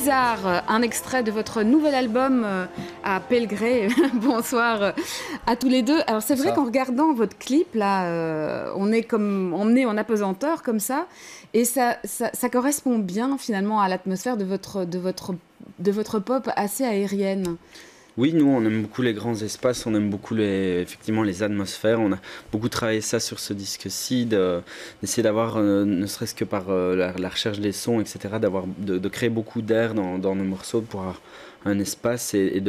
Blizzard, un extrait de votre nouvel album à Pelgré. Bonsoir à tous les deux. Alors c'est vrai qu'en regardant votre clip, là, on est comme emmené en apesanteur comme ça, et ça correspond bien finalement à l'atmosphère de votre pop assez aérienne. Oui, nous, on aime beaucoup les grands espaces, on aime beaucoup effectivement les atmosphères. On a beaucoup travaillé ça sur ce disque-ci, d'essayer d'avoir, ne serait-ce que par la recherche des sons, etc., de créer beaucoup d'air dans nos morceaux pour avoir un espace et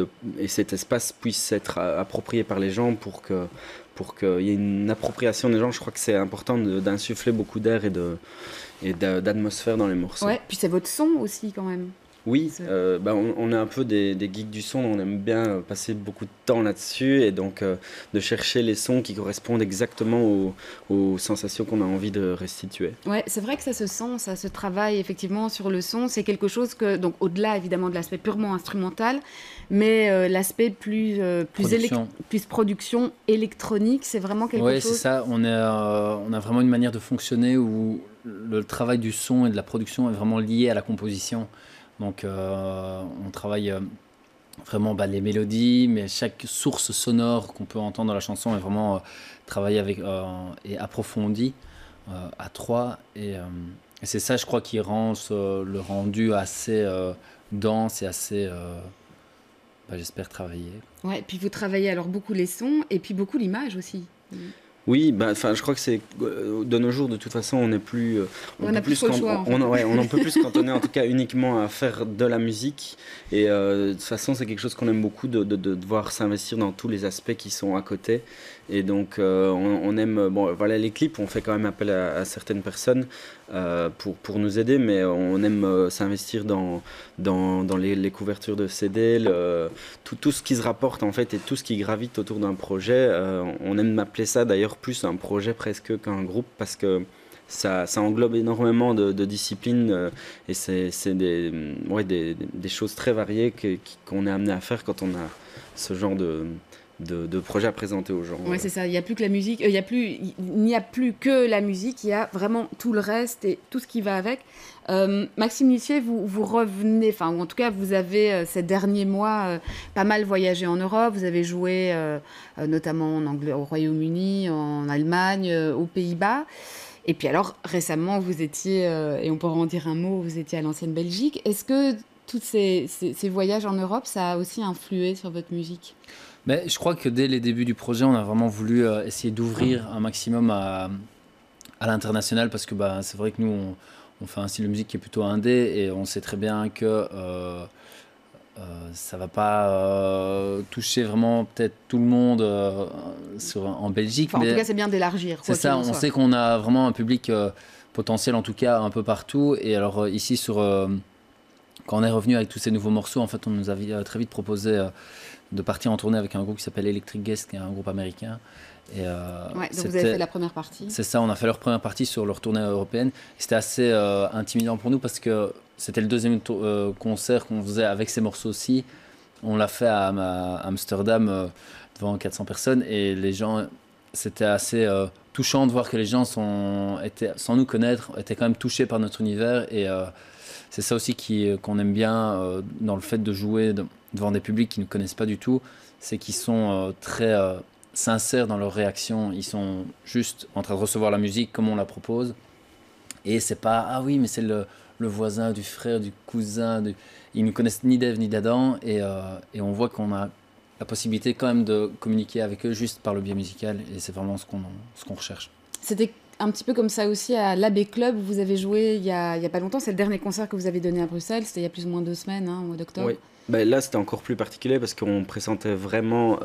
cet espace puisse être approprié par les gens pour qu'il y ait une appropriation des gens. Je crois que c'est important d'insuffler beaucoup d'air et d'atmosphère dans les morceaux. Ouais, puis c'est votre son aussi quand même. Oui, on est un peu des geeks du son, on aime bien passer beaucoup de temps là-dessus et donc de chercher les sons qui correspondent exactement aux sensations qu'on a envie de restituer. Ouais, c'est vrai que ça se sent, ça se travaille effectivement sur le son. C'est quelque chose que, donc au-delà évidemment de l'aspect purement instrumental, mais l'aspect plus production électronique, c'est vraiment quelque chose. Oui, c'est ça. On a vraiment une manière de fonctionner où le travail du son et de la production est vraiment lié à la composition. Donc on travaille vraiment les mélodies, mais chaque source sonore qu'on peut entendre dans la chanson est vraiment travaillée avec et approfondie à trois. Et c'est ça, je crois, qui rend le rendu assez dense et assez, j'espère, travaillé. Ouais, puis vous travaillez alors beaucoup les sons et puis beaucoup l'image aussi. Oui, je crois que c'est de nos jours de toute façon on n'est plus on n'a plus le choix. On n'en peut plus cantonner en tout cas uniquement à faire de la musique et de toute façon c'est quelque chose qu'on aime beaucoup de devoir s'investir dans tous les aspects qui sont à côté et donc on aime les clips, on fait quand même appel à certaines personnes pour nous aider, mais on aime s'investir dans les couvertures de CD, tout ce qui se rapporte en fait et tout ce qui gravite autour d'un projet. On aime appeler ça d'ailleurs plus un projet presque qu'un groupe parce que ça englobe énormément de disciplines et c'est des choses très variées qu'on est amené à faire quand on a ce genre de projet à présenter aux gens. Ouais, c'est ça. Il n'y a plus que la musique. Il n'y a plus que la musique. Il y a vraiment tout le reste et tout ce qui va avec. Maxime Lussier, vous revenez, ou en tout cas, vous avez ces derniers mois pas mal voyagé en Europe. Vous avez joué notamment au Royaume-Uni, en Allemagne, aux Pays-Bas. Et puis alors, récemment, vous étiez, et on pourra en dire un mot, vous étiez à l'ancienne Belgique. Est-ce que tous ces voyages en Europe, ça a aussi influé sur votre musique ? Mais je crois que dès les débuts du projet, on a vraiment voulu essayer d'ouvrir un maximum à l'international parce que c'est vrai que nous, on fait un style de musique qui est plutôt indé et on sait très bien que ça ne va pas toucher vraiment peut-être tout le monde en Belgique. En tout cas, c'est bien d'élargir. C'est ça, on sait qu'on a vraiment un public potentiel, en tout cas, un peu partout. Et alors ici, quand on est revenu avec tous ces nouveaux morceaux, en fait, on nous a très vite proposé de partir en tournée avec un groupe qui s'appelle Electric Guest, qui est un groupe américain. Et, donc vous avez fait la première partie. C'est ça, on a fait leur première partie sur leur tournée européenne. C'était assez intimidant pour nous parce que c'était le deuxième concert qu'on faisait avec ces morceaux-ci. On l'a fait à Amsterdam devant 400 personnes et les gens, c'était assez touchant de voir que les gens, sans nous connaître, étaient quand même touchés par notre univers. Et c'est ça aussi qu'on aime bien dans le fait de jouer devant des publics qui ne nous connaissent pas du tout, c'est qu'ils sont très sincères dans leurs réactions. Ils sont juste en train de recevoir la musique comme on la propose. Et c'est pas « Ah oui, mais c'est le voisin, du frère, du cousin. » Ils ne connaissent ni d'Ève ni d'Adam. Et on voit qu'on a la possibilité quand même de communiquer avec eux juste par le biais musical. Et c'est vraiment ce qu'on recherche. C'était un petit peu comme ça aussi à l'Abbé Club où vous avez joué il y a pas longtemps. C'est le dernier concert que vous avez donné à Bruxelles. C'était il y a plus ou moins 2 semaines, au mois d'octobre. Oui. Là, c'était encore plus particulier parce qu'on présentait vraiment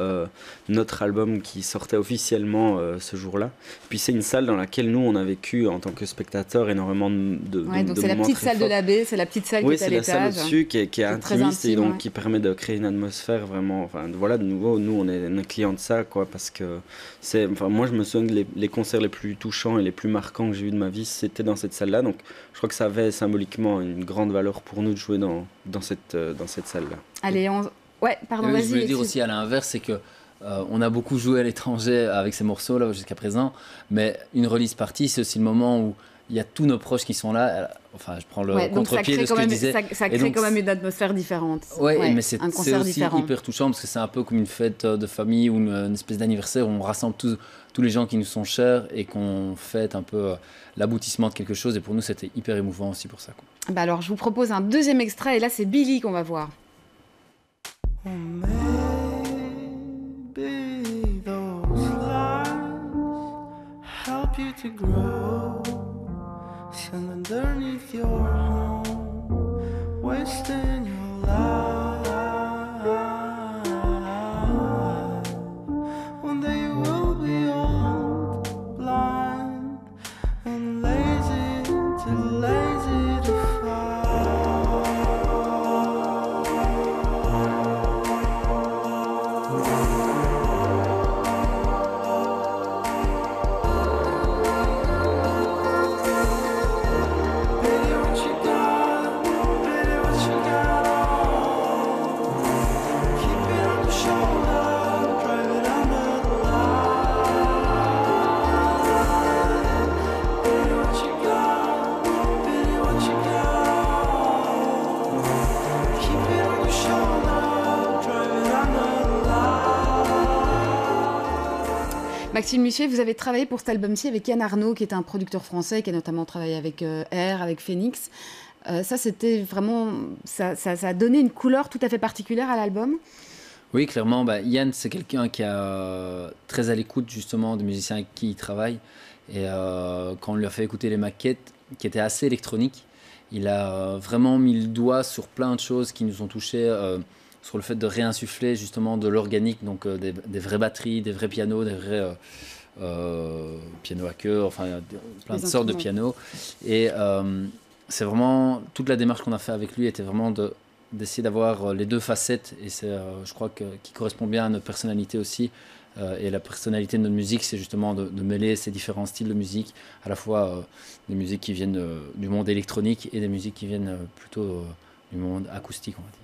notre album qui sortait officiellement ce jour-là. Puis c'est une salle dans laquelle nous, on a vécu en tant que spectateurs énormément de donc c'est la petite salle de l'Abbé, c'est la petite salle qui est à l'étage. Oui, c'est la salle au-dessus qui est intimiste et donc qui permet de créer une atmosphère vraiment... de nouveau, nous, on est clients de ça, quoi, parce que moi, je me souviens que les concerts les plus touchants et les plus marquants que j'ai eu de ma vie, c'était dans cette salle-là. Donc, je crois que ça avait symboliquement une grande valeur pour nous de jouer dans cette salle-là. Allez, pardon, vas-y. Je voulais dire aussi à l'inverse, c'est que on a beaucoup joué à l'étranger avec ces morceaux là jusqu'à présent, mais une release party, c'est aussi le moment où il y a tous nos proches qui sont là. enfin, je prends le Ouais, donc contre-pied de ce que je disais. ça crée quand même une atmosphère différente. Ouais, mais c'est un concert aussi différent. hyper touchant parce que c'est un peu comme une fête de famille ou une espèce d'anniversaire où on rassemble tous les gens qui nous sont chers et qu'on fête un peu l'aboutissement de quelque chose. Et pour nous, c'était hyper émouvant aussi pour ça, quoi. Bah alors, je vous propose un deuxième extrait et là, c'est Billy qu'on va voir. Or maybe those lines help you to grow. Stand underneath your home, wasting your life. One day you will be old, blind, and lazy, too lazy to fly. Maxime Miché, vous avez travaillé pour cet album-ci avec Yann Arnaud, qui est un producteur français, qui a notamment travaillé avec R, avec Phoenix. Ça, c'était vraiment... Ça a donné une couleur tout à fait particulière à l'album. Oui, clairement. Yann, c'est quelqu'un qui est très à l'écoute justement des musiciens avec qui il travaille. Et quand on lui a fait écouter les maquettes, qui étaient assez électroniques, il a vraiment mis le doigt sur plein de choses qui nous ont touchés, sur le fait de réinsuffler justement de l'organique, donc des vraies batteries, des vrais pianos, des vrais pianos à queue, enfin plein de sortes de pianos. Et c'est vraiment toute la démarche qu'on a fait avec lui était vraiment d'essayer d'avoir les deux facettes, et c'est, je crois qui correspond bien à notre personnalité aussi. Et la personnalité de notre musique, c'est justement de mêler ces différents styles de musique, à la fois des musiques qui viennent du monde électronique et des musiques qui viennent plutôt du monde acoustique, on va dire.